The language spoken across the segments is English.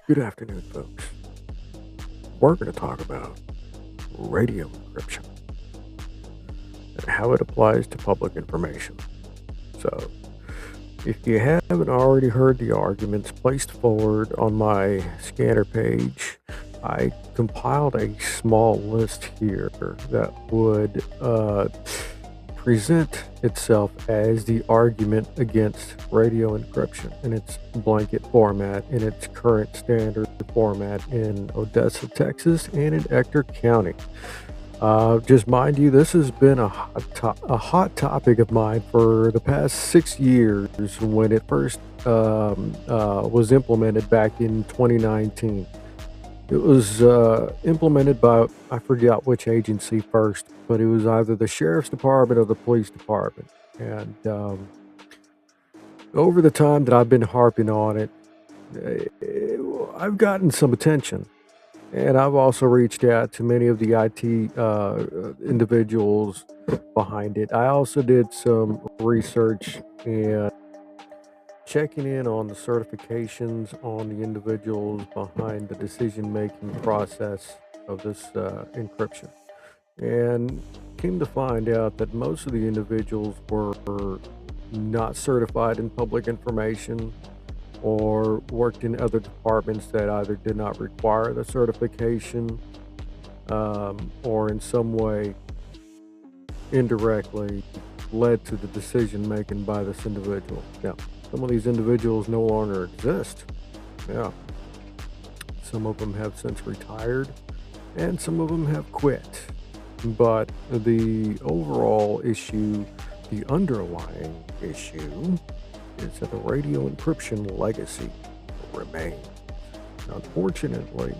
Good afternoon, folks. We're going to talk about radio encryption and how it applies to public information. So, if you haven't already heard the arguments placed forward on my scanner page, I compiled a small list here that would present itself as the argument against radio encryption in its blanket format, in its current standard format in Odessa, Texas, and in Ector County. Just mind you, this has been a hot topic of mine for the past 6 years when it first was implemented back in 2019. It was implemented by, I forget which agency first, but it was either the sheriff's department or the police department. And over the time that I've been harping on it, I've gotten some attention. And I've also reached out to many of the IT individuals behind it. I also did some research and checking in on the certifications on the individuals behind the decision-making process of this encryption. And came to find out that most of the individuals were not certified in public information or worked in other departments that either did not require the certification or in some way indirectly led to the decision making by this individual. Now, some of these individuals no longer exist. Yeah. Some of them have since retired and some of them have quit. But the overall issue, the underlying issue, is that the radio encryption legacy remains. Unfortunately,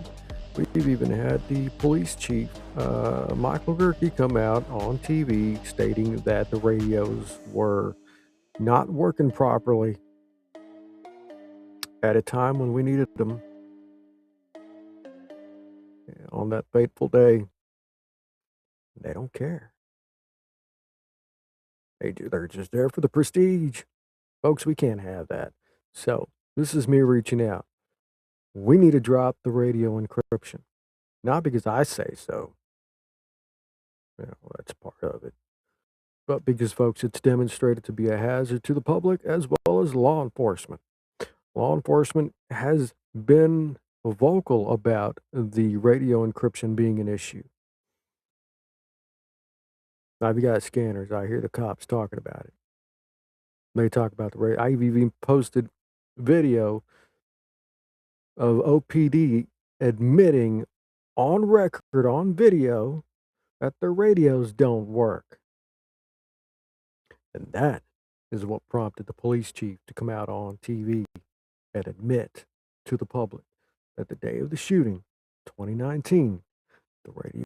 we've even had the police chief, Michael Gerke, come out on TV stating that the radios were not working properly at a time when we needed them. On that fateful day, they don't care. They're just there for the prestige. Folks, we can't have that. So, this is me reaching out. We need to drop the radio encryption. Not because I say so. That's part of it. But because, folks, it's demonstrated to be a hazard to the public as well as law enforcement. Law enforcement has been vocal about the radio encryption being an issue. I've got scanners. I hear the cops talking about it. They talk about the radio. I've even posted video of OPD admitting on record, on video, that the radios don't work. And that is what prompted the police chief to come out on TV and admit to the public that the day of the shooting, 2019, the radio